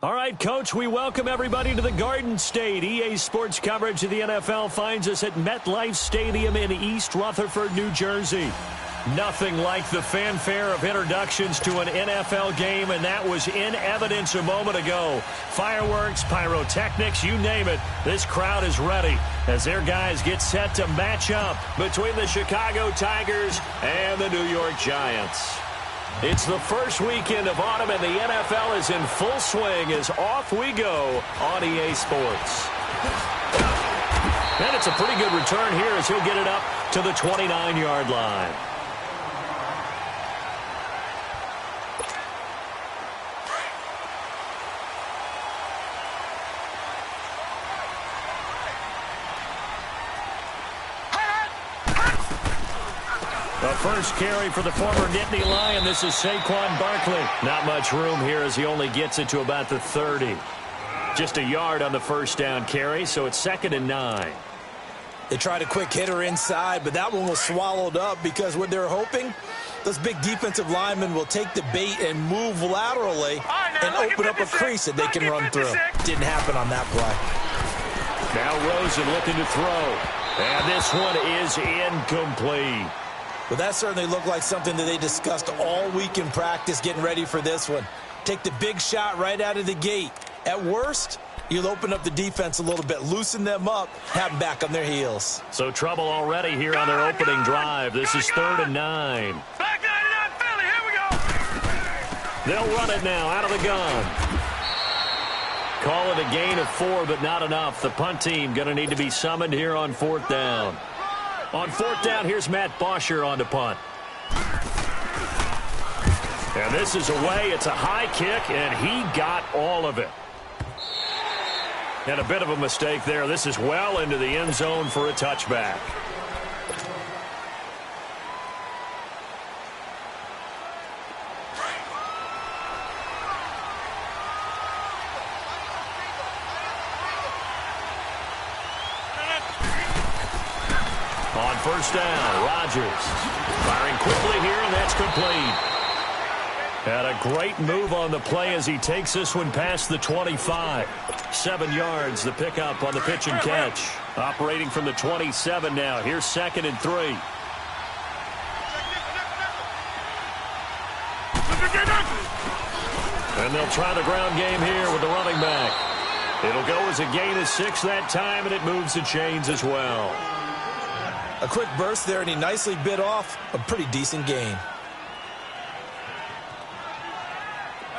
All right, Coach, we welcome everybody to the Garden State. EA Sports coverage of the NFL finds us at MetLife Stadium in East Rutherford, New Jersey. Nothing like the fanfare of introductions to an NFL game, and that was in evidence a moment ago. Fireworks, pyrotechnics, you name it. This crowd is ready as their guys get set to match up between the Chicago Tigers and the New York Giants. It's the first weekend of autumn, and the NFL is in full swing as off we go on EA Sports. And it's a pretty good return here as he'll get it up to the 29-yard line. The first carry for the former Nittany Lion. This is Saquon Barkley. Not much room here as he only gets it to about the 30. Just a yard on the first down carry, so it's 2nd and 9. They tried a quick hitter inside, but that one was swallowed up because what they're hoping, those big defensive linemen will take the bait and move laterally and open up a crease that they can run through. Didn't happen on that play. Now Rosen looking to throw. And this one is incomplete. Well, that certainly looked like something that they discussed all week in practice getting ready for this one. Take the big shot right out of the gate. At worst, you'll open up the defense a little bit, loosen them up, have them back on their heels. So trouble already here on their opening drive. This is 3rd and 9. Back 99 Philly, here we go. They'll run it now out of the gun. Call it a gain of 4, but not enough. The punt team going to need to be summoned here on 4th down. On 4th down, here's Matt Bosher on to punt. And this is away. It's a high kick, and he got all of it. And a bit of a mistake there. This is well into the end zone for a touchback. On 1st down, Rodgers firing quickly here, and that's complete. And a great move on the play as he takes this one past the 25. 7 yards, the pickup on the pitch and catch. Operating from the 27 now. Here's 2nd and 3. And they'll try the ground game here with the running back. It'll go as a gain of 6 that time, and it moves the chains as well. A quick burst there, and he nicely bit off a pretty decent gain.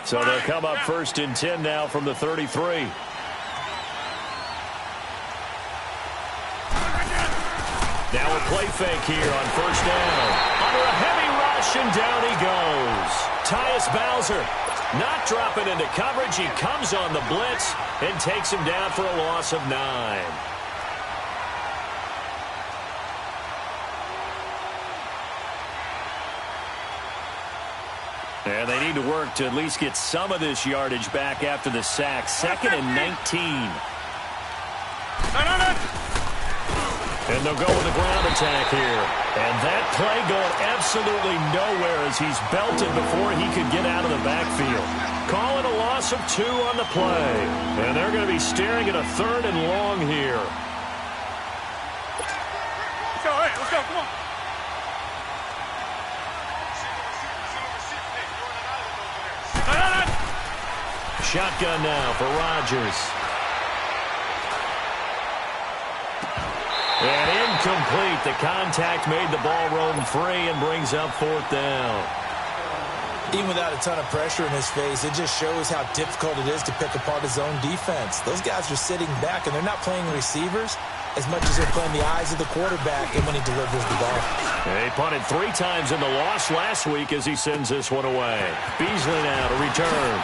So they'll come up 1st and 10 now from the 33. Now a play fake here on 1st down. Under a heavy rush, and down he goes. Tyus Bowser not dropping into coverage. He comes on the blitz and takes him down for a loss of 9. And they need to work to at least get some of this yardage back after the sack. 2nd and 19. And they'll go with the ground attack here. And that play going absolutely nowhere as he's belted before he could get out of the backfield. Call it a loss of 2 on the play. And they're going to be staring at a 3rd and long here. Let's go, hey, let's go, come on. Shotgun now for Rodgers. And incomplete. The contact made the ball roam free and brings up 4th down. Even without a ton of pressure in his face, it just shows how difficult it is to pick apart his own defense. Those guys are sitting back, and they're not playing receivers as much as they're playing the eyes of the quarterback and when he delivers the ball. He punted 3 times in the loss last week as he sends this one away. Beasley now to return.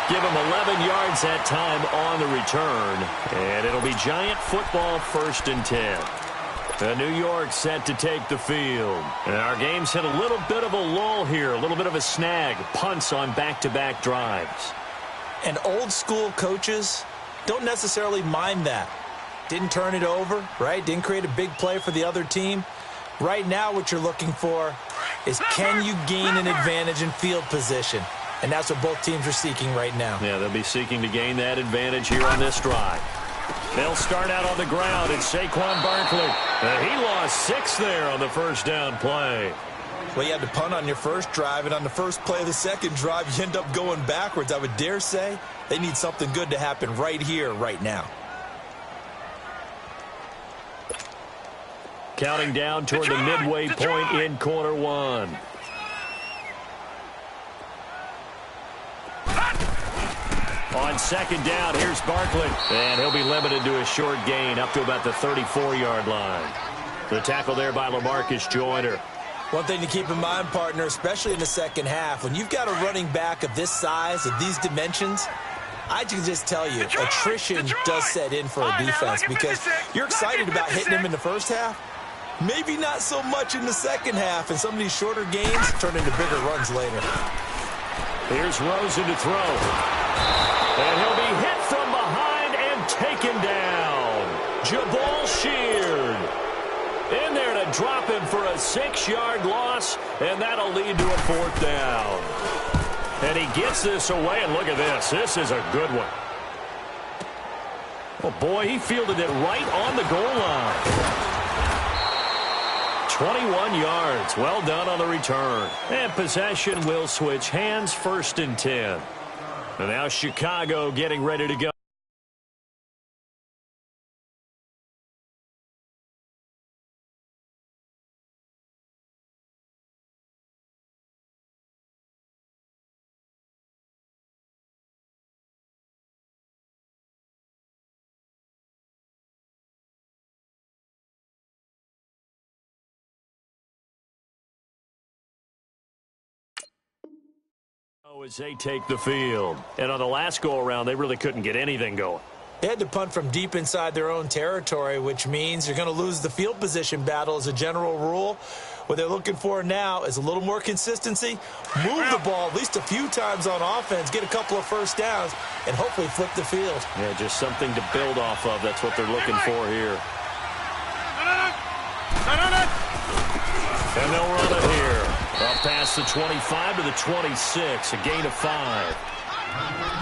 Give him 11 yards that time on the return. And it'll be Giant football 1st and 10. New York set to take the field. And our game's hit a little bit of a lull here. A little bit of a snag. Punts on back-to-back drives. And old school coaches don't necessarily mind that. Didn't turn it over, right? Didn't create a big play for the other team. Right now what you're looking for is, can you gain an advantage in field position? And that's what both teams are seeking right now. Yeah, they'll be seeking to gain that advantage here on this drive. They'll start out on the ground. It's Saquon Barkley. He lost 6 there on the first down play. Well, you had to punt on your first drive, and on the first play of the second drive, you end up going backwards. I would dare say they need something good to happen right here, right now. Counting down toward the midway point in quarter one. On second down, here's Barkley. And he'll be limited to a short gain up to about the 34-yard line. The tackle there by LaMarcus Joyner. One thing to keep in mind, partner, especially in the second half, when you've got a running back of this size, of these dimensions, I can just tell you, attrition does set in for a defense because you're excited about hitting him in the first half. Maybe not so much in the second half, and some of these shorter gains turn into bigger runs later. Here's Rosen to throw. And he'll be hit from behind and taken down. Jabal Sheard in there to drop him for a 6-yard loss, and that'll lead to a 4th down. And he gets this away, and look at this. This is a good one. Oh, boy, he fielded it right on the goal line. 21 yards. Well done on the return. And possession will switch hands, 1st and 10. And now Chicago getting ready to go. As they take the field. And on the last go-around, they really couldn't get anything going. They had to punt from deep inside their own territory, which means you're going to lose the field position battle as a general rule. What they're looking for now is a little more consistency, move the ball at least a few times on offense, get a couple of first downs, and hopefully flip the field. Yeah, just something to build off of. That's what they're looking for here. And they'll run it here. Up past the 25 to the 26, a gain of 5.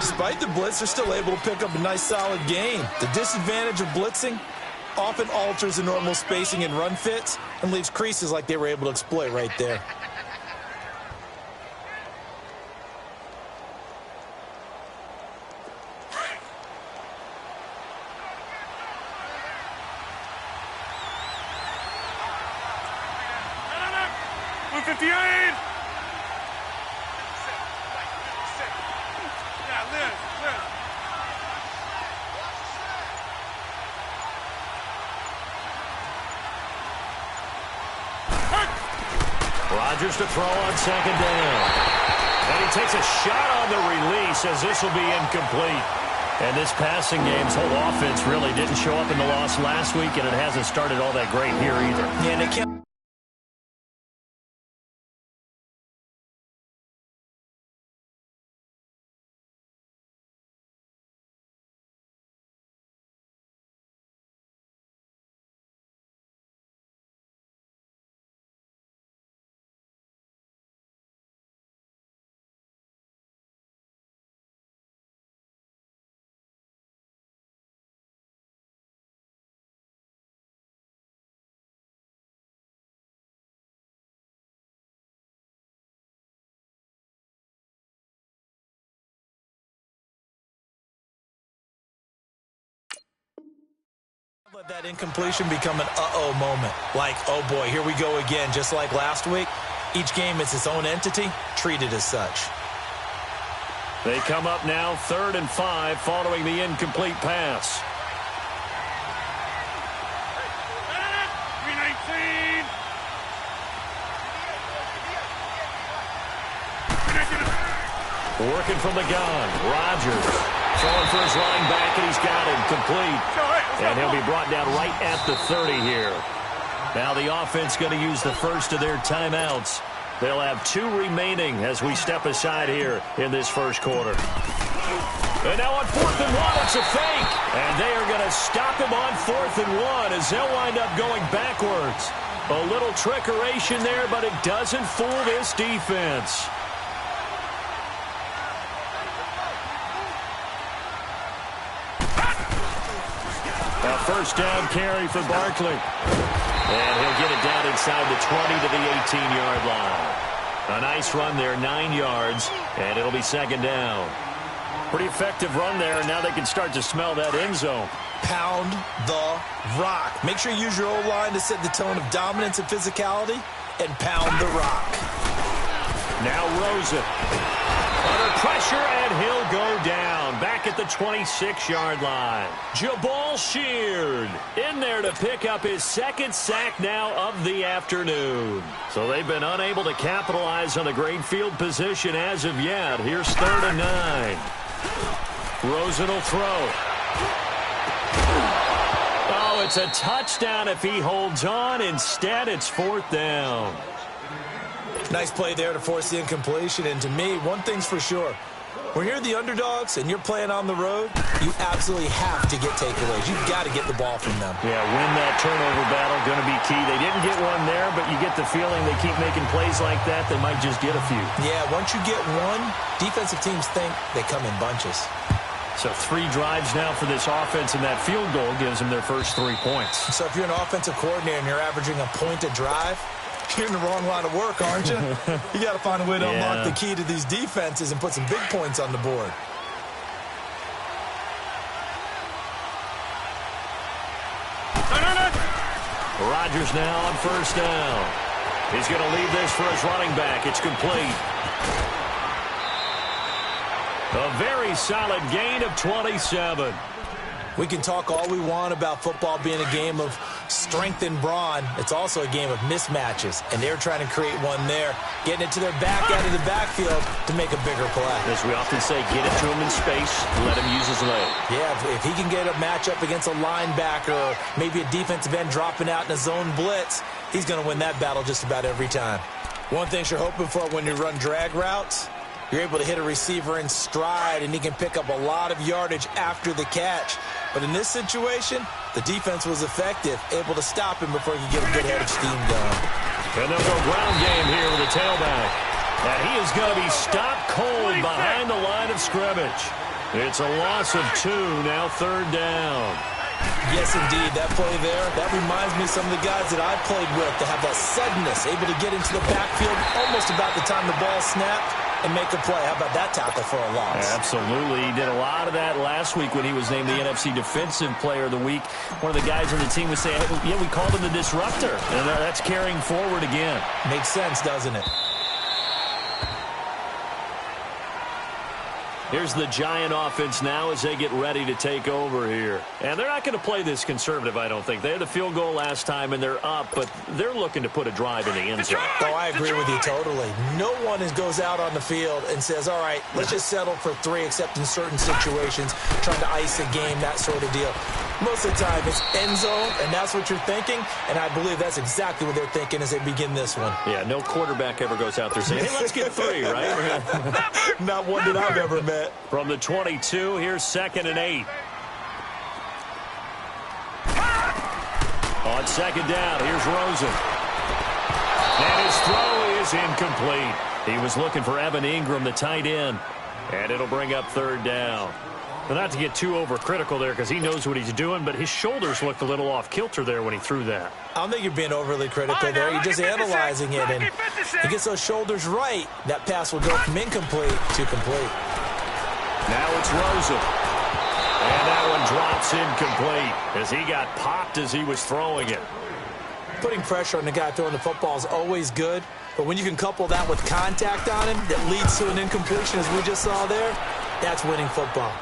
Despite the blitz, they're still able to pick up a nice solid gain. The disadvantage of blitzing often alters the normal spacing and run fits and leaves creases like they were able to exploit right there. Rodgers to throw on second down. And he takes a shot on the release as this will be incomplete. And this passing game's whole offense really didn't show up in the loss last week, and it hasn't started all that great here either. Yeah, and they can't. Let that incompletion become an uh-oh moment. Like, oh boy, here we go again. Just like last week, each game is its own entity, treated as such. They come up now 3rd and 5 following the incomplete pass. Working from the gun, Rodgers throwing for his running back, and he's got him complete. And he'll be brought down right at the 30 here. Now the offense going to use the first of their timeouts. They'll have 2 remaining as we step aside here in this first quarter. And now on 4th and 1, it's a fake. And they are going to stop him on 4th and 1 as they'll wind up going backwards. A little trickeration there, but it doesn't fool this defense. first down carry for Barkley. And he'll get it down inside the 20 to the 18-yard line. A nice run there, 9 yards, and it'll be second down. Pretty effective run there, and now they can start to smell that end zone. Pound the rock. Make sure you use your O-line to set the tone of dominance and physicality, and pound the rock. Now Rosen. Under pressure, and he'll go down. Back at the 26-yard line. Jabal Sheard in there to pick up his second sack now of the afternoon. So they've been unable to capitalize on the great field position as of yet. Here's 3rd and 9. Rosen will throw. Oh, it's a touchdown if he holds on. Instead, it's 4th down. Nice play there to force the incompletion. And to me, one thing's for sure. When you're the underdogs and you're playing on the road, you absolutely have to get takeaways. You've got to get the ball from them. Yeah, win that turnover battle, going to be key. They didn't get one there, but you get the feeling they keep making plays like that, they might just get a few. Yeah, once you get one, defensive teams think they come in bunches. So 3 drives now for this offense, and that field goal gives them their first 3 points. So if you're an offensive coordinator and you're averaging a point a drive, you're in the wrong line of work, aren't you? You got to find a way to unlock the key to these defenses and put some big points on the board. Rodgers now on first down. He's going to leave this for his running back. It's complete. A very solid gain of 27. We can talk all we want about football being a game of strength and brawn. It's also a game of mismatches, and they're trying to create one there, getting it to their back out of the backfield to make a bigger play. As we often say, get it to him in space, let him use his leg. Yeah, if he can get a matchup against a linebacker or maybe a defensive end dropping out in a zone blitz, he's going to win that battle just about every time. One thing you're hoping for when you run drag routes, you're able to hit a receiver in stride, and he can pick up a lot of yardage after the catch. But in this situation, the defense was effective, able to stop him before he could get a good head of steam going. And they'll go ground game here with a tailback. And he is going to be stopped cold behind the line of scrimmage. It's a loss of 2, now 3rd down. Yes, indeed. That play there, that reminds me of some of the guys that I've played with to have that suddenness, able to get into the backfield almost about the time the ball snapped and make a play. How about that tackle for a loss? Absolutely. He did a lot of that last week when he was named the NFC Defensive Player of the Week. One of the guys on the team would say, hey, yeah, we called him the disruptor. And that's carrying forward again. Makes sense, doesn't it? Here's the Giant offense now as they get ready to take over here. And they're not going to play this conservative, I don't think. They had a field goal last time, and they're up, but they're looking to put a drive in the end zone. Oh, I agree with you totally. No one goes out on the field and says, all right, let's just settle for 3, except in certain situations, trying to ice a game, that sort of deal. Most of the time, it's end zone, and that's what you're thinking, and I believe that's exactly what they're thinking as they begin this one. Yeah, no quarterback ever goes out there saying, hey, let's get 3, right? Not one that I've ever met. From the 22, here's 2nd and 8. On 2nd down, here's Rosen. And his throw is incomplete. He was looking for Evan Ingram, the tight end. And it'll bring up 3rd down. Well, not to get too overcritical there because he knows what he's doing, but his shoulders looked a little off kilter there when he threw that. I don't think you're being overly critical there. You're just analyzing it, and he gets those shoulders right. That pass will go from incomplete to complete. Now it's Rosen. And that one drops incomplete as he got popped as he was throwing it. Putting pressure on the guy throwing the football is always good, but when you can couple that with contact on him that leads to an incompletion as we just saw there, that's winning football.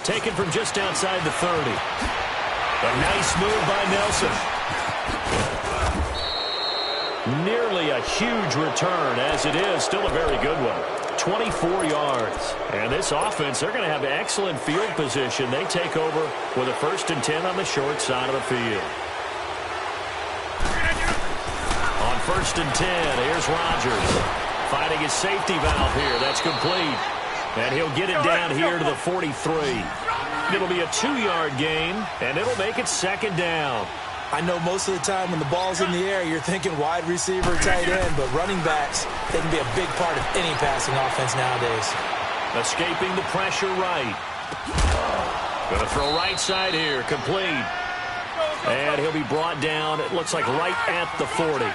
Taken from just outside the 30. A nice move by Nelson. Nearly a huge return, as it is. Still a very good one. 24 yards. And this offense, they're going to have excellent field position. They take over with a 1st and 10 on the short side of the field. On 1st and 10, here's Rodgers. Finding his safety valve here. That's complete. And he'll get it down here to the 43. It'll be a 2-yard gain, and it'll make it 2nd down. I know most of the time when the ball's in the air, you're thinking wide receiver, tight end, but running backs, they can be a big part of any passing offense nowadays. Escaping the pressure right. Going to throw right side here, complete. And he'll be brought down, it looks like right at the 40.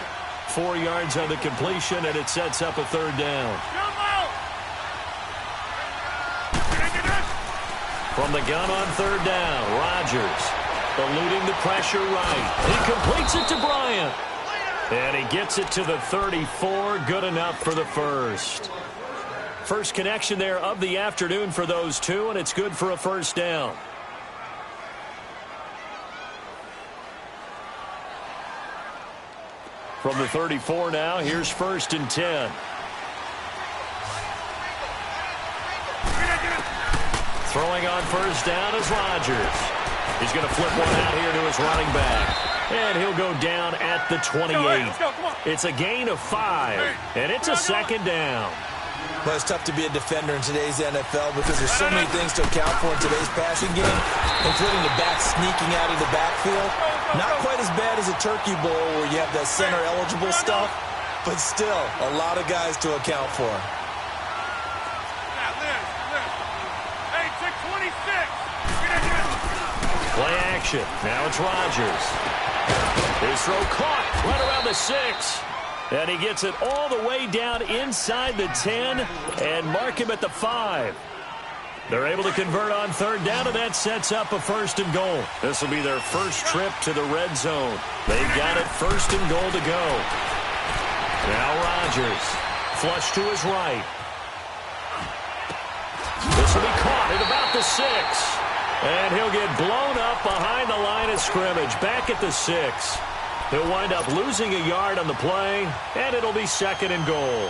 4 yards on the completion, and it sets up a third down. From the gun on third down, Rodgers eluding the pressure right. He completes it to Bryant. And he gets it to the 34, good enough for the first. First connection there of the afternoon for those two, and it's good for a first down. From the 34 now, here's 1st and 10. Throwing on first down is Rodgers. He's going to flip one out here to his running back. And he'll go down at the 28. It's a gain of 5, and it's a second down. Well, it's tough to be a defender in today's NFL because there's so many things to account for in today's passing game, including the back sneaking out of the backfield. Not quite as bad as a turkey bowl where you have that center-eligible stuff, but still a lot of guys to account for. Play action. Now it's Rodgers. His throw caught right around the 6. And he gets it all the way down inside the 10 and mark him at the 5. They're able to convert on third down, and that sets up a 1st and goal. This will be their first trip to the red zone. They've got it 1st and goal to go. Now Rodgers. Flush to his right. This will be caught at about the 6. And he'll get blown up behind the line of scrimmage, back at the 6. He'll wind up losing a yard on the play, and it'll be 2nd and goal.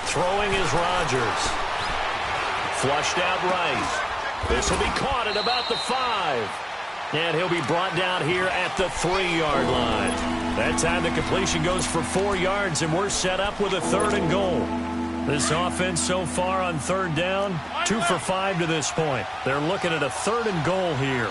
Throwing is Rodgers. Flushed out right. This will be caught at about the 5. And he'll be brought down here at the 3-yard line. That time the completion goes for 4 yards, and we're set up with a 3rd and goal. This offense so far on third down, 2 for 5 to this point. They're looking at a 3rd and goal here.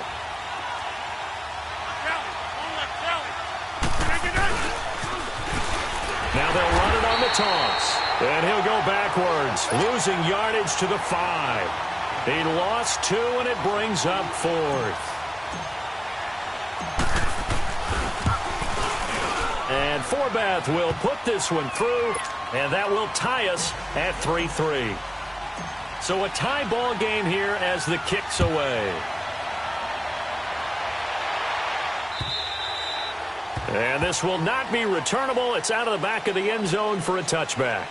Now they'll run it on the toss. And he'll go backwards, losing yardage to the 5. He lost 2, and it brings up 4th. And Forbath will put this one through, and that will tie us at 3-3. So a tie ball game here as the kick's away. And this will not be returnable. It's out of the back of the end zone for a touchback.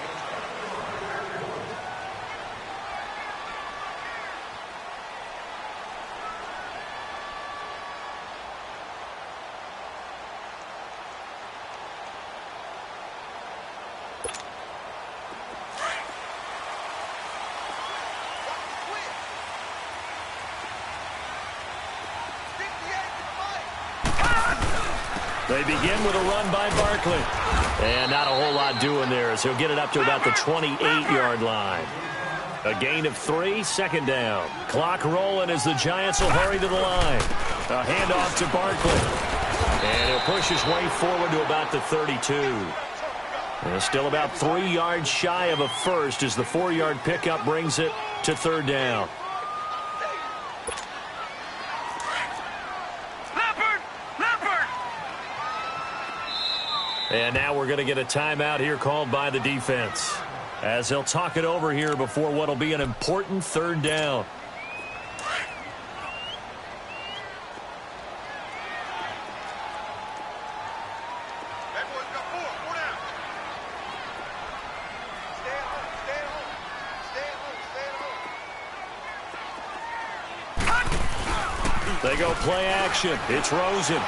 They begin with a run by Barkley. And not a whole lot doing there as he'll get it up to about the 28-yard line. A gain of 3, 2nd down. Clock rolling as the Giants will hurry to the line. A handoff to Barkley. And he'll push his way forward to about the 32. And still about 3 yards shy of a first as the 4-yard pickup brings it to 3rd down. And now we're going to get a timeout here called by the defense as they'll talk it over here before what will be an important 3rd down. They go play action. It's Rosen.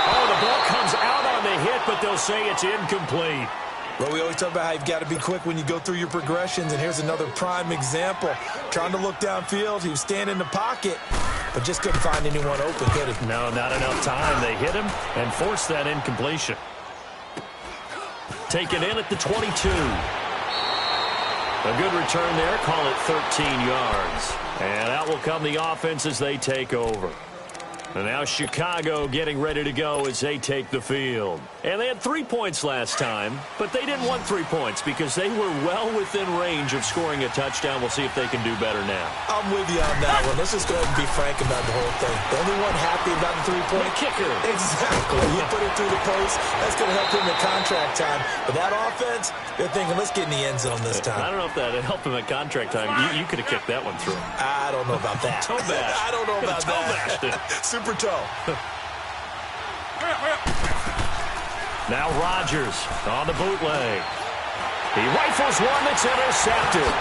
Oh, the ball comes out on the hit, but they'll say it's incomplete. Well, we always talk about how you've got to be quick when you go through your progressions, and here's another prime example. Trying to look downfield, he was standing in the pocket, but just couldn't find anyone open, could he? No, not enough time. They hit him and forced that incompletion. Taken in at the 22. A good return there. Call it 13 yards. And out will come the offense as they take over. And now Chicago getting ready to go as they take the field. And they had 3 points last time, but they didn't want 3 points because they were well within range of scoring a touchdown. We'll see if they can do better now. I'm with you on that one. Let's just go ahead and be frank about the whole thing. The only one happy about the 3-point kicker. Exactly. You put it through the post. That's going to help him in contract time. But that offense, they're thinking, let's get in the end zone this time. I don't know if that helped him at contract time. You could have kicked that one through. I don't know about that. Toe bash. I don't know about that. Super toe. Now Rodgers on the bootleg. He rifles one that's intercepted.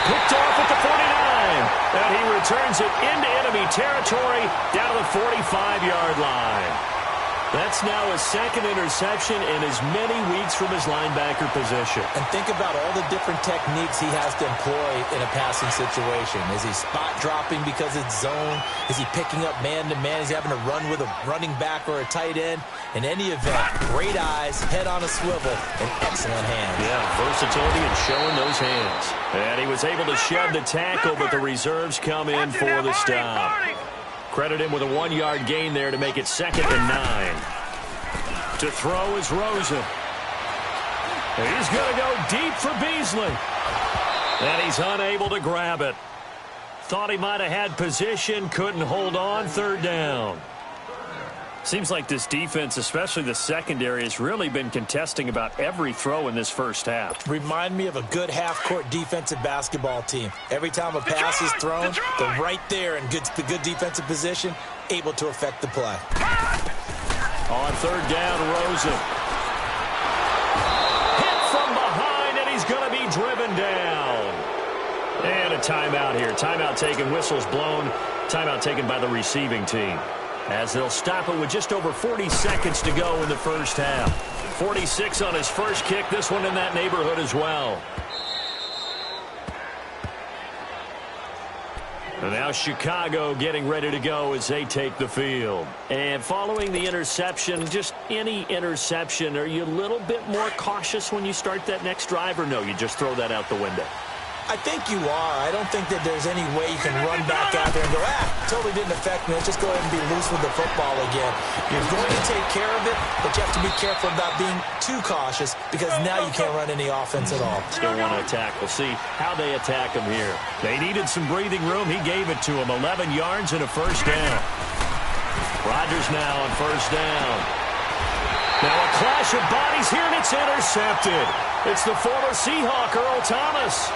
Picked off at the 49. And he returns it into enemy territory down to the 45-yard line. That's now his second interception in as many weeks from his linebacker position. And think about all the different techniques he has to employ in a passing situation. Is he spot dropping because it's zone? Is he picking up man-to-man? Is he having to run with a running back or a tight end? In any event, great eyes, head on a swivel, and excellent hands. Yeah, versatility and showing those hands. And he was able to shed the tackle, but the reserves come in for the stop. Credit him with a 1-yard gain there to make it 2nd and 9. To throw is Rosen. He's going to go deep for Beasley. And he's unable to grab it. Thought he might have had position, couldn't hold on, 3rd down. Seems like this defense, especially the secondary, has really been contesting about every throw in this first half. Remind me of a good half-court defensive basketball team. Every time a pass is thrown, they're right there in good defensive position, able to affect the play. On 3rd down, Rosen. Hit from behind, and he's going to be driven down. And a timeout here. Timeout taken, whistles blown. Timeout taken by the receiving team. As they'll stop it with just over 40 seconds to go in the first half. 46 on his first kick. This one in that neighborhood as well. And now Chicago getting ready to go as they take the field. And following the interception, just any interception, are you a little bit more cautious when you start that next drive, or no, you just throw that out the window? I think you are. I don't think that there's any way you can run back out there and go, totally didn't affect me. Let's just go ahead and be loose with the football again. You're going to take care of it, but you have to be careful about being too cautious because now you can't run any offense at all. Still want to attack. We'll see how they attack him here. They needed some breathing room. He gave it to him. 11 yards and a 1st down. Rodgers now on 1st down. Now a clash of bodies here, and it's intercepted. It's the former Seahawk, Earl Thomas.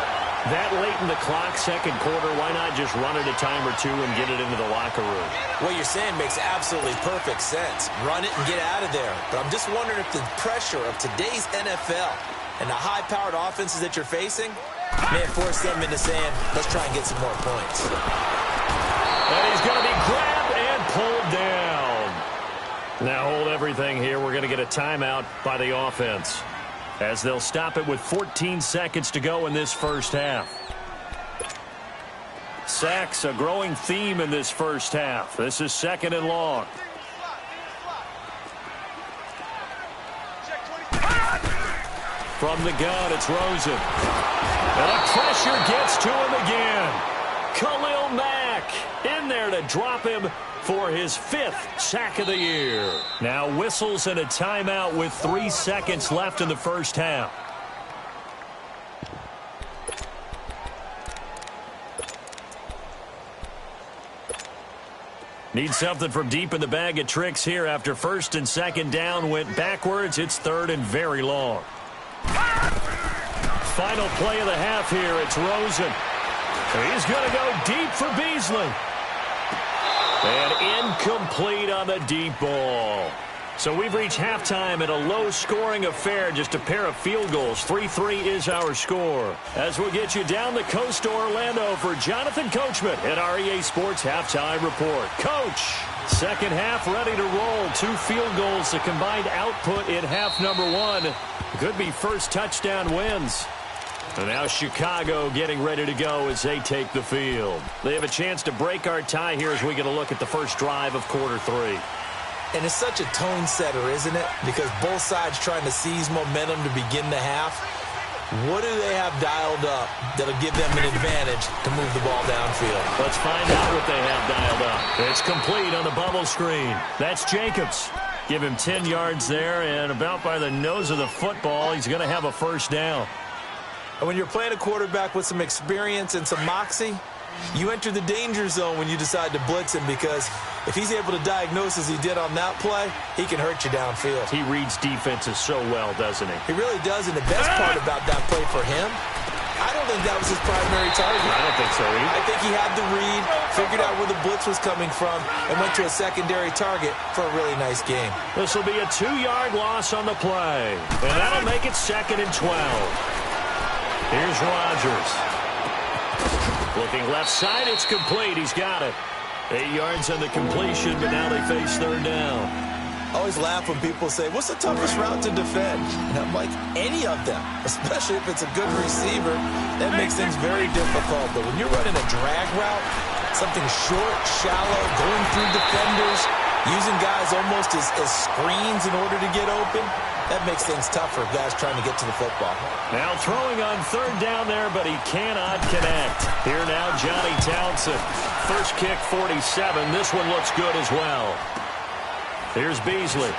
That late in the clock, 2nd quarter, why not just run it a time or two and get it into the locker room? What you're saying makes absolutely perfect sense. Run it and get out of there. But I'm just wondering if the pressure of today's NFL and the high-powered offenses that you're facing may have forced them into saying, let's try and get some more points. And he's going to be grabbed and pulled down. Now hold everything here. We're going to get a timeout by the offense, as they'll stop it with 14 seconds to go in this first half. Sacks, a growing theme in this first half. This is 2nd and long. From the gun, it's Rosen. And the pressure gets to him again. Khalil Mack in there to drop him for his 5th sack of the year. Now whistles and a timeout with 3 seconds left in the first half. Need something from deep in the bag of tricks here after 1st and 2nd down went backwards. It's 3rd and very long. Final play of the half here. It's Rosen. He's going to go deep for Beasley. And incomplete on the deep ball. So we've reached halftime in a low-scoring affair, just a pair of field goals. 3-3 is our score. As we'll get you down the coast to Orlando for Jonathan Coachman at our EA Sports Halftime Report. Coach, 2nd half ready to roll. 2 field goals, the combined output in half number 1. Could be first touchdown wins. And now Chicago getting ready to go as they take the field. They have a chance to break our tie here as we get a look at the first drive of quarter 3. And it's such a tone setter, isn't it? Because both sides trying to seize momentum to begin the half. What do they have dialed up that'll give them an advantage to move the ball downfield? Let's find out what they have dialed up. It's complete on the bubble screen. That's Jacobs. Give him 10 yards there, and about by the nose of the football, he's going to have a first down. And when you're playing a quarterback with some experience and some moxie, you enter the danger zone when you decide to blitz him, because if he's able to diagnose as he did on that play, he can hurt you downfield. He reads defenses so well, doesn't he? He really does, and the best part about that play for him, I don't think that was his primary target. I don't think so either. I think he had the read, figured out where the blitz was coming from, and went to a secondary target for a really nice game. This will be a 2-yard loss on the play, and that'll make it 2nd and 12. Here's Rodgers. Looking left side, it's complete. He's got it. 8 yards on the completion, but now they face 3rd down. I always laugh when people say, what's the toughest route to defend? And I'm like, any of them, especially if it's a good receiver. That makes things very difficult. But when you're running a drag route, something short, shallow, going through defenders, using guys almost as screens in order to get open, that makes things tough for guys trying to get to the football. Now throwing on 3rd down there, but he cannot connect. Here now, Johnny Townsend. First kick, 47. This one looks good as well. Here's Beasley.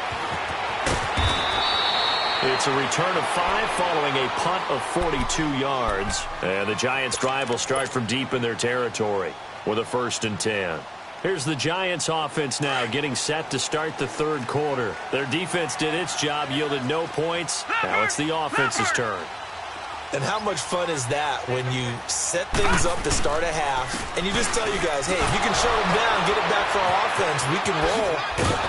It's a return of 5 following a punt of 42 yards. And the Giants' drive will start from deep in their territory with a 1st and 10. Here's the Giants offense now getting set to start the 3rd quarter. Their defense did its job, yielded no points. Now it's the offense's turn. And how much fun is that when you set things up to start a half and you just tell you guys, hey, if you can shut them down, get it back for our offense, we can roll.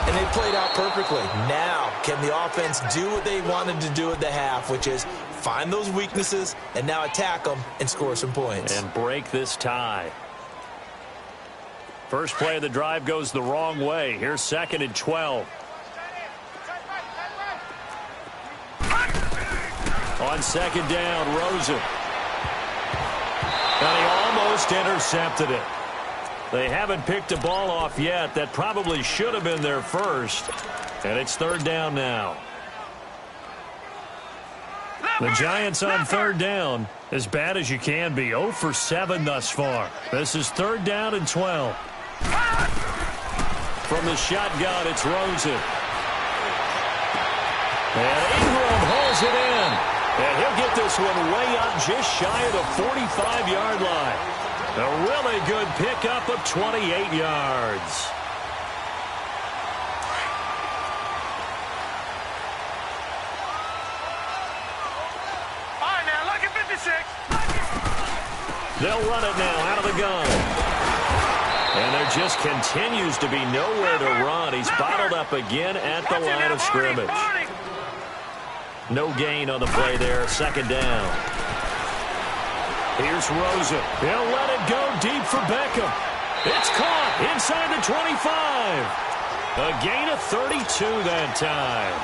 And they played out perfectly. Now, can the offense do what they wanted to do at the half, which is find those weaknesses and now attack them and score some points. And break this tie. First play of the drive goes the wrong way. Here's 2nd and 12. On 2nd down, Rosen. And he almost intercepted it. They haven't picked a ball off yet. That probably should have been their first. And it's 3rd down now. The Giants on 3rd down, as bad as you can be. 0 for 7 thus far. This is 3rd down and 12. From the shotgun, it's Rosen. And Ingram holds it in. And he'll get this one way up just shy of the 45-yard line. A really good pickup of 28 yards. All right, now, look at 56. They'll run it now out of the gun. And there just continues to be nowhere to run. He's bottled up again at the line of scrimmage. No gain on the play there. 2nd down. Here's Rosen. He'll let it go deep for Beckham. It's caught inside the 25. A gain of 32 that time.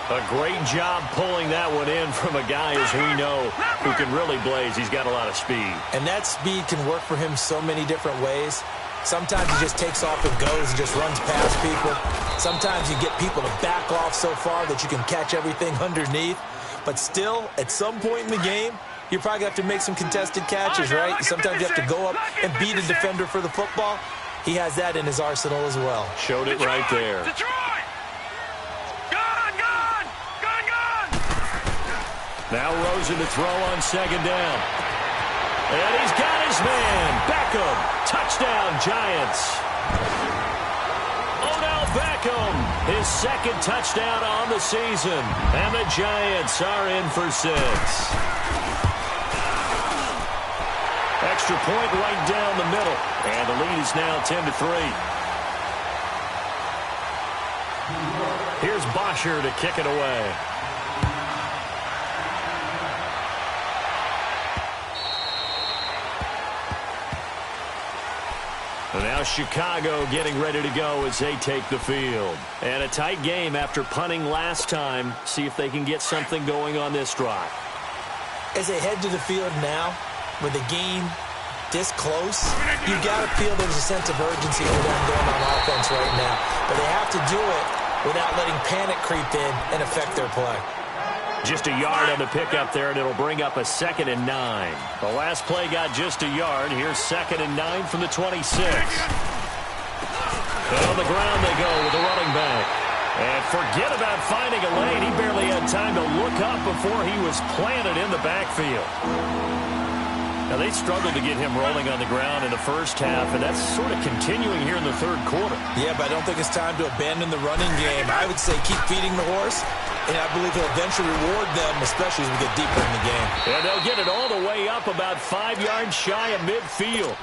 A great job pulling that one in from a guy, as we know, who can really blaze. He's got a lot of speed. And that speed can work for him so many different ways. Sometimes he just takes off and goes and just runs past people. Sometimes you get people to back off so far that you can catch everything underneath. But still, at some point in the game, you're probably going to have to make some contested catches, right? Sometimes you have to go up and beat a defender for the football. He has that in his arsenal as well. Showed it right there. Detroit! Gone! Now Rosen to throw on 2nd down. And he's got his man. Beckham. Touchdown, Giants. Odell Beckham. His 2nd touchdown on the season. And the Giants are in for 6. Extra point right down the middle. And the lead is now 10-3. Here's Bosher to kick it away. And now Chicago getting ready to go as they take the field. And a tight game after punting last time. See if they can get something going on this drive. As they head to the field now, with the game this close, you got to feel there's a sense of urgency for them going on offense right now. But they have to do it without letting panic creep in and affect their play. Just a yard on the pickup there, and it'll bring up a 2nd and 9. The last play got just a yard. Here's 2nd and 9 from the 26. And on the ground they go with the running back. And forget about finding a lane. He barely had time to look up before he was planted in the backfield. Now, they struggled to get him rolling on the ground in the first half, and that's sort of continuing here in the third quarter. Yeah, but I don't think it's time to abandon the running game. I would say keep feeding the horse, and I believe he'll eventually reward them, especially as we get deeper in the game. And they'll get it all the way up about 5 yards shy of midfield.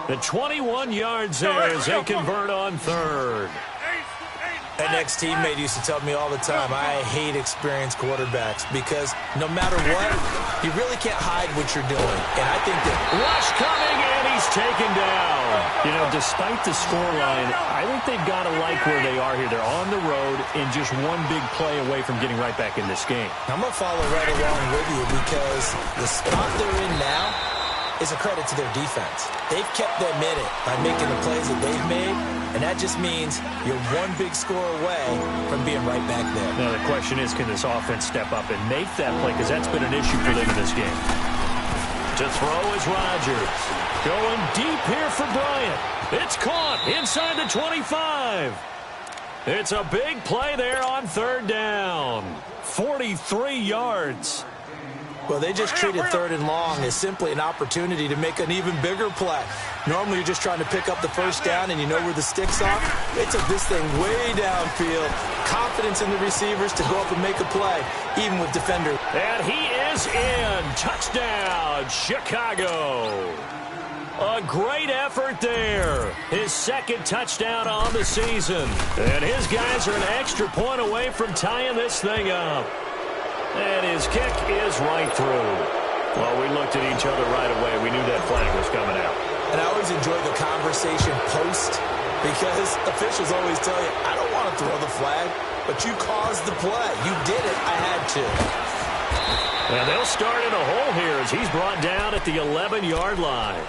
The 21 yards there as they convert on third. An ex-teammate used to tell me all the time, I hate experienced quarterbacks because no matter what, you really can't hide what you're doing. And I think that... Rush coming, and he's taken down. You know, despite the scoreline, I think they've got to like where they are here. They're on the road and just one big play away from getting right back in this game. I'm going to follow right along with you because the spot they're in now is a credit to their defense. They've kept them in it by making the plays that they've made, and that just means you're one big score away from being right back there. Now, the question is, can this offense step up and make that play? Because that's been an issue for them in this game. To throw is Rodgers. Going deep here for Bryant. It's caught inside the 25. It's a big play there on third down. 43 yards. Well, they just treated 3rd and long as simply an opportunity to make an even bigger play. Normally, you're just trying to pick up the first down, and you know where the sticks are. They took this thing way downfield. Confidence in the receivers to go up and make a play, even with defenders. And he is in. Touchdown, Chicago. A great effort there. His 2nd touchdown on the season. And his guys are an extra point away from tying this thing up. And his kick is right through. Well, we looked at each other right away. We knew that flag was coming out. And I always enjoy the conversation post because officials always tell you, I don't want to throw the flag, but you caused the play. You did it. I had to. And they'll start in a hole here as he's brought down at the 11-yard line.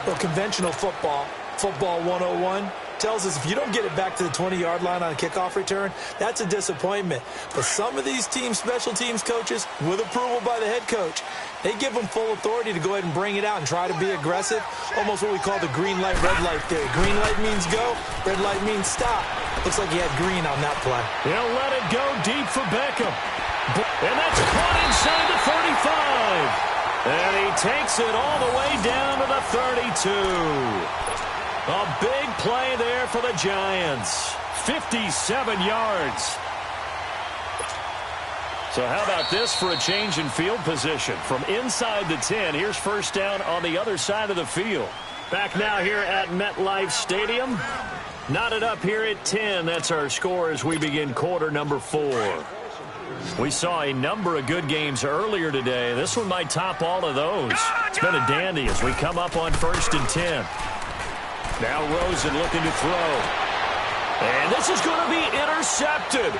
Well, conventional football 101, tells us if you don't get it back to the 20-yard line on a kickoff return, that's a disappointment. But some of these special teams coaches, with approval by the head coach, they give them full authority to go ahead and bring it out and try to be aggressive, almost what we call the green light, red light theory. Green light means go, red light means stop. Looks like he had green on that play. He'll let it go deep for Beckham. And that's caught inside the 35. And he takes it all the way down to the 32. A big play there for the Giants. 57 yards. So how about this for a change in field position? From inside the 10, here's first down on the other side of the field. Back now here at MetLife Stadium. Knotted up here at 10. That's our score as we begin quarter number 4. We saw a number of good games earlier today. This one might top all of those. It's been a dandy as we come up on 1st and 10. Now Rosen looking to throw. And this is going to be intercepted.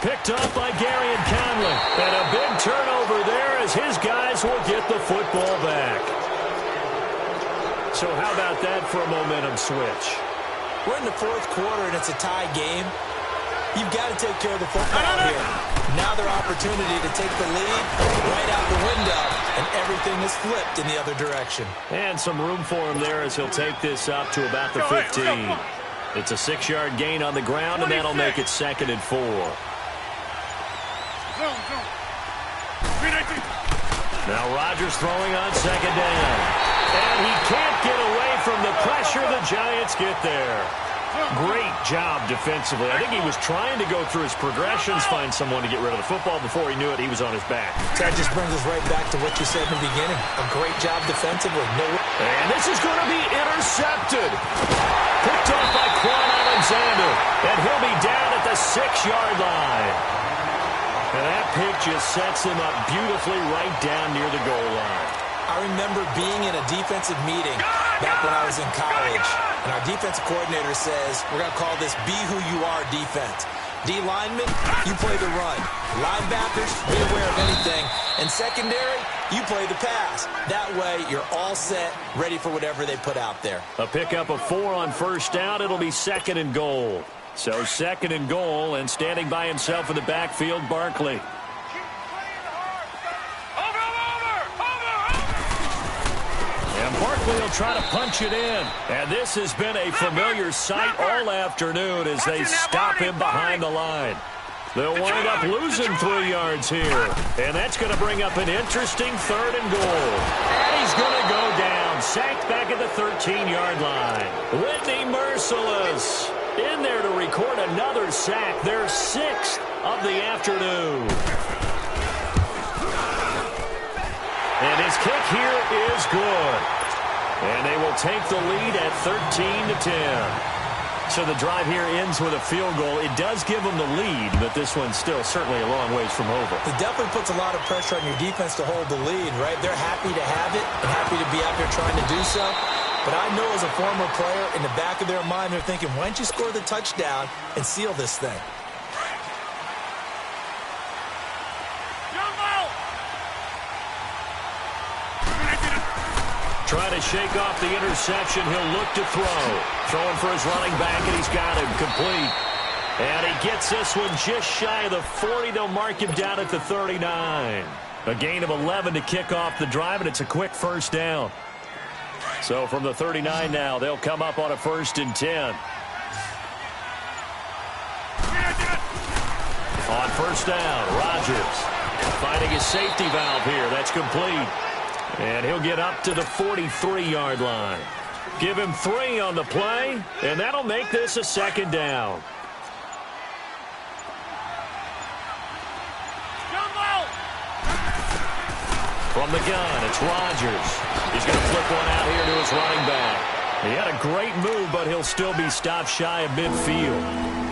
Picked up by Gary and Conley. And a big turnover there as his guys will get the football back. So how about that for a momentum switch? We're in the 4th quarter and it's a tie game. You've got to take care of the football here. Now their opportunity to take the lead right out the window, and everything is flipped in the other direction. And some room for him there as he'll take this up to about the 15. It's a 6-yard gain on the ground, and that'll make it 2nd and 4. Now Rodgers throwing on 2nd down. And he can't get away from the pressure. The Giants get there. Great job defensively. I think he was trying to go through his progressions, find someone to get rid of the football. Before he knew it, he was on his back. That just brings us right back to what you said in the beginning. A great job defensively. And this is going to be intercepted. Picked off by Quan Alexander. And he'll be down at the 6-yard line. And that pick just sets him up beautifully right down near the goal line. I remember being in a defensive meeting back when I was in college, and our defensive coordinator says, we're going to call this be who you are defense. D linemen, you play the run. Linebackers, be aware of anything. And secondary, you play the pass. That way, you're all set, ready for whatever they put out there. A pickup of 4 on first down. It'll be 2nd and goal. So 2nd and goal, and standing by himself in the backfield, Barkley. Barkley will try to punch it in. And this has been a familiar sight all afternoon as they stop him behind the line. They'll wind up losing 3 yards here. And that's going to bring up an interesting 3rd and goal. And he's going to go down. Sacked back at the 13-yard line. Whitney Merciless in there to record another sack. Their 6th of the afternoon. And his kick here is good. And they will take the lead at 13-10. So the drive here ends with a field goal. It does give them the lead, but this one's still certainly a long ways from over. It definitely puts a lot of pressure on your defense to hold the lead, right? They're happy to have it and happy to be out there trying to do so. But I know as a former player, in the back of their mind, they're thinking, why don't you score the touchdown and seal this thing? Trying to shake off the interception. He'll look to throw. Throwing for his running back, and he's got him complete. And he gets this one just shy of the 40. They'll mark him down at the 39. A gain of 11 to kick off the drive, and it's a quick first down. So from the 39 now, they'll come up on a 1st and 10. On first down, Rodgers finding his safety valve here. That's complete. And he'll get up to the 43-yard line. Give him 3 on the play, and that'll make this a 2nd down. From the gun, it's Rodgers. He's going to flip one out here to his running back. He had a great move, but he'll still be stopped shy of midfield.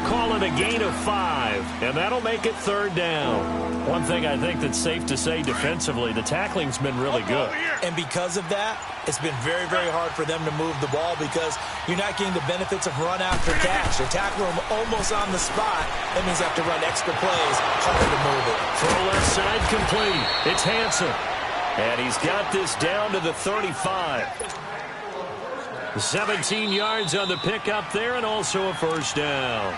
Call it a gain of 5, and that'll make it 3rd down. One thing I think that's safe to say defensively, the tackling's been really good. And because of that, it's been very, very hard for them to move the ball because you're not getting the benefits of run after catch. They're tackling them almost on the spot. That means they have to run extra plays, harder to move it. Throw left side complete. It's Hansen. And he's got this down to the 35. 17 yards on the pickup there and also a 1st down.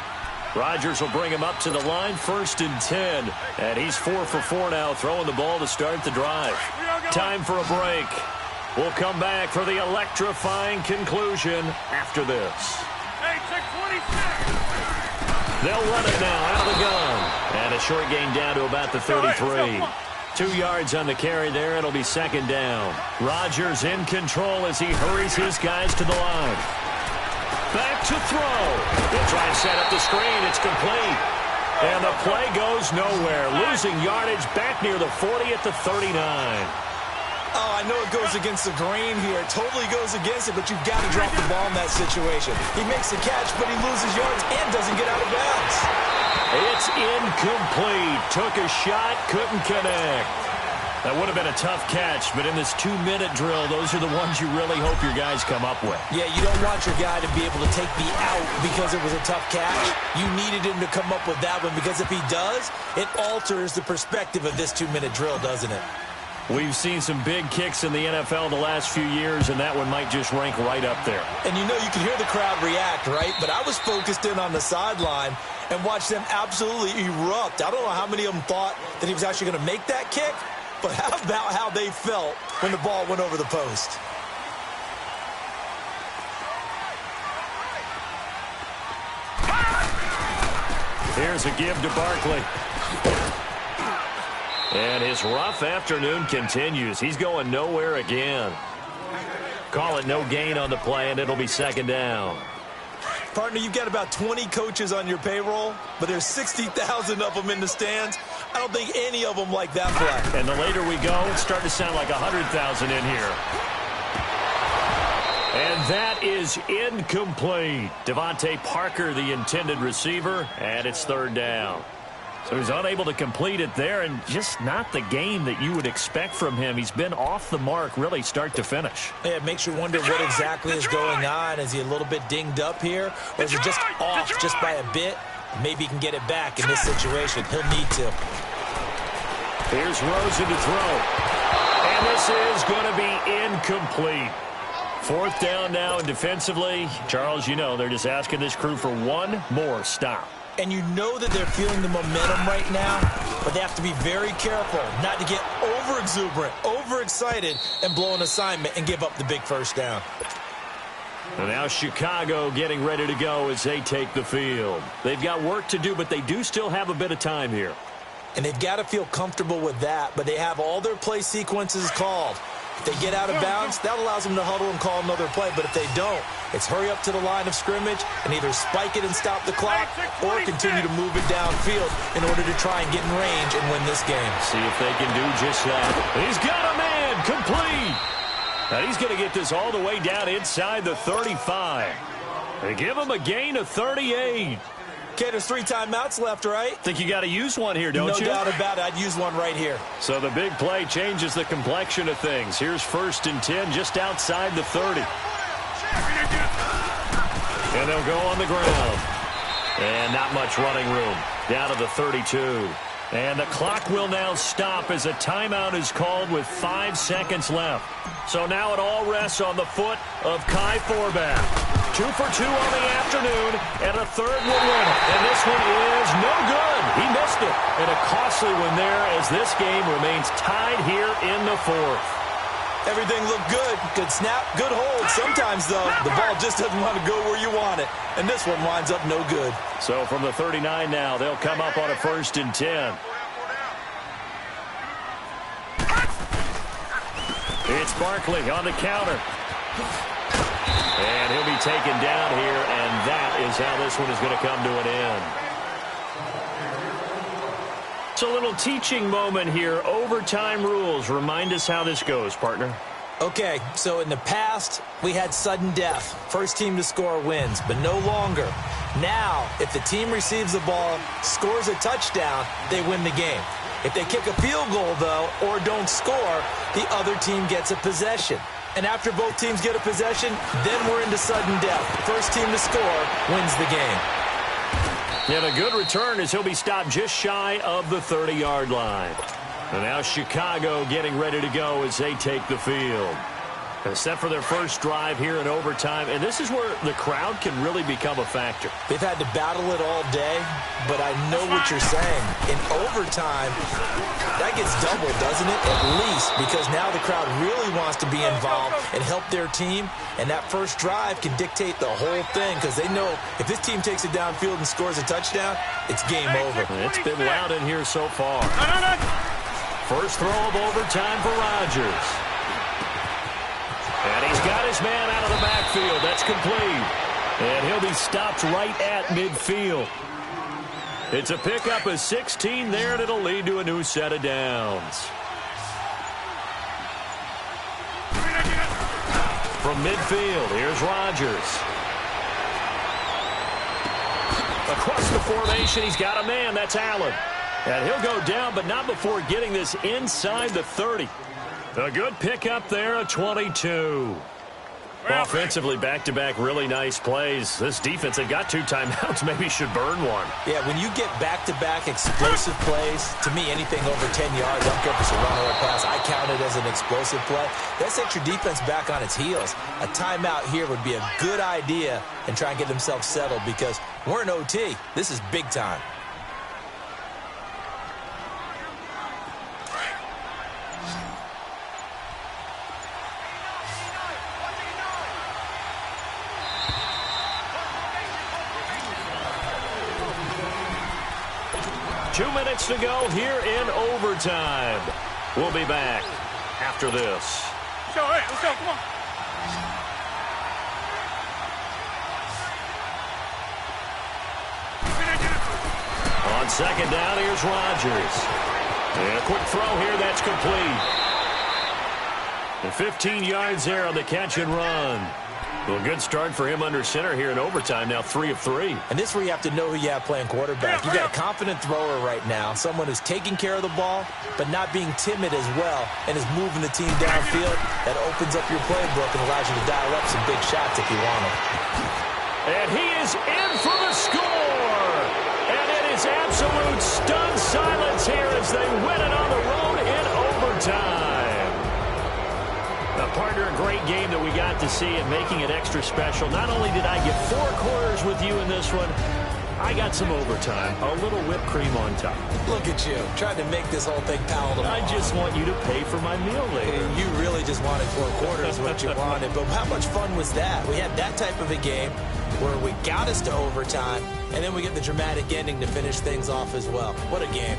Rodgers will bring him up to the line, 1st and 10. And he's 4 for 4 now, throwing the ball to start the drive. Time for a break. We'll come back for the electrifying conclusion after this. They'll run it now out of the gun. And a short gain down to about the 33. 2 yards on the carry there. It'll be 2nd down. Rodgers in control as he hurries his guys to the line. Back to throw. He'll try and set up the screen. It's complete. And the play goes nowhere. Losing yardage back near the 40 at the 39. Oh, I know it goes against the grain here. It totally goes against it, but you've got to drop the ball in that situation. He makes the catch, but he loses yards and doesn't get out of bounds. It's incomplete. Took a shot, couldn't connect. That would have been a tough catch, but in this 2-minute drill, those are the ones you really hope your guys come up with. Yeah, you don't want your guy to be able to take the out because it was a tough catch. You needed him to come up with that one because if he does, it alters the perspective of this 2-minute drill, doesn't it? We've seen some big kicks in the NFL the last few years, and that one might just rank right up there. And you know you can hear the crowd react, right? But I was focused in on the sideline and watched them absolutely erupt. I don't know how many of them thought that he was actually going to make that kick, but how about how they felt when the ball went over the post? Here's a give to Barkley. And his rough afternoon continues. He's going nowhere again. Call it no gain on the play, and it'll be 2nd down. Partner, you've got about 20 coaches on your payroll, but there's 60,000 of them in the stands. I don't think any of them like that play. And the later we go, it's starting to sound like 100,000 in here. And that is incomplete. Devontae Parker, the intended receiver, and it's 3rd down. So he's unable to complete it there, and just not the game that you would expect from him. He's been off the mark, really, start to finish. Yeah, it makes you wonder what exactly is going on. Is he a little bit dinged up here, or is he just off just by a bit? Maybe he can get it back in this situation. He'll need to. Here's Rosen to throw. And this is going to be incomplete. 4th down now, and defensively, Charles, you know, they're just asking this crew for one more stop. And you know that they're feeling the momentum right now, but they have to be very careful not to get over-exuberant, overexcited, and blow an assignment and give up the big first down. And now Chicago getting ready to go as they take the field. They've got work to do, but they do still have a bit of time here. And they've got to feel comfortable with that, but they have all their play sequences called. If they get out of bounds, that allows them to huddle and call another play. But if they don't, it's hurry up to the line of scrimmage and either spike it and stop the clock or continue to move it downfield in order to try and get in range and win this game. See if they can do just that. He's got a man complete. And he's going to get this all the way down inside the 35. They give him a gain of 38. Okay, there's 3 timeouts left, right? Think you got to use one here, don't you? No doubt about it. I'd use one right here. So the big play changes the complexion of things. Here's 1st and 10 just outside the 30. And they'll go on the ground. And not much running room. Down to the 32. And the clock will now stop as a timeout is called with 5 seconds left. So now it all rests on the foot of Kai Forbath. 2 for 2 on the afternoon, and a third will win it. And this one is no good. He missed it. And a costly one there as this game remains tied here in the 4th. Everything looked good. Good snap, good hold. Sometimes, though, the ball just doesn't want to go where you want it. And this one winds up no good. So from the 39 now, they'll come up on a 1st and 10. It's Barkley on the counter. And he'll be taken down here, and that is how this one is going to come to an end. It's a little teaching moment here. Overtime rules. Remind us how this goes, partner. Okay, so in the past, we had sudden death. First team to score wins, but no longer. Now, if the team receives the ball, scores a touchdown, they win the game. If they kick a field goal, though, or don't score, the other team gets a possession. And after both teams get a possession, then we're into sudden death. First team to score wins the game. And a good return as he'll be stopped just shy of the 30-yard line. And now Chicago getting ready to go as they take the field. Set for their first drive here in overtime. And this is where the crowd can really become a factor. They've had to battle it all day, but I know what you're saying. In overtime, that gets doubled, doesn't it? At least, because now the crowd really wants to be involved and help their team. And that first drive can dictate the whole thing because they know if this team takes it downfield and scores a touchdown, it's game over. It's been loud in here so far. First throw of overtime for Rodgers. And he's got his man out of the backfield. That's complete. And he'll be stopped right at midfield. It's a pickup of 16 there, and it'll lead to a new set of downs. From midfield, here's Rodgers. Across the formation, he's got a man. That's Allen. And he'll go down, but not before getting this inside the 30. A good pickup there, a 22. Offensively, back-to-back really nice plays. This defense, they've got 2 timeouts, maybe should burn one. Yeah, when you get back-to-back explosive plays, to me, anything over 10 yards, I don't care if it's a run or a pass, I count it as an explosive play. That sets your defense back on its heels. A timeout here would be a good idea and try and get themselves settled because we're in OT. This is big time. Two minutes to go here in overtime. We'll be back after this. Let's go, hey, let's go, come on. On second down, here's Rodgers. And a quick throw here, that's complete. And 15 yards there on the catch and run. Well, good start for him under center here in overtime, now 3 of 3. And this is where you have to know who you have playing quarterback. You've got a confident thrower right now, someone who's taking care of the ball, but not being timid as well, and is moving the team downfield. That opens up your playbook and allows you to dial up some big shots if you want them. And he is in for the score! And it is absolute stunned silence here as they win it on the road in overtime. Partner, a great game that we got to see and making it extra special. Not only did I get 4 quarters with you in this one, I got some overtime, a little whipped cream on top. Look at you, trying to make this whole thing palatable. I just want you to pay for my meal later. You really just wanted 4 quarters what you wanted. But how much fun was that? We had that type of a game where we got us to overtime, and then we get the dramatic ending to finish things off as well. What a game.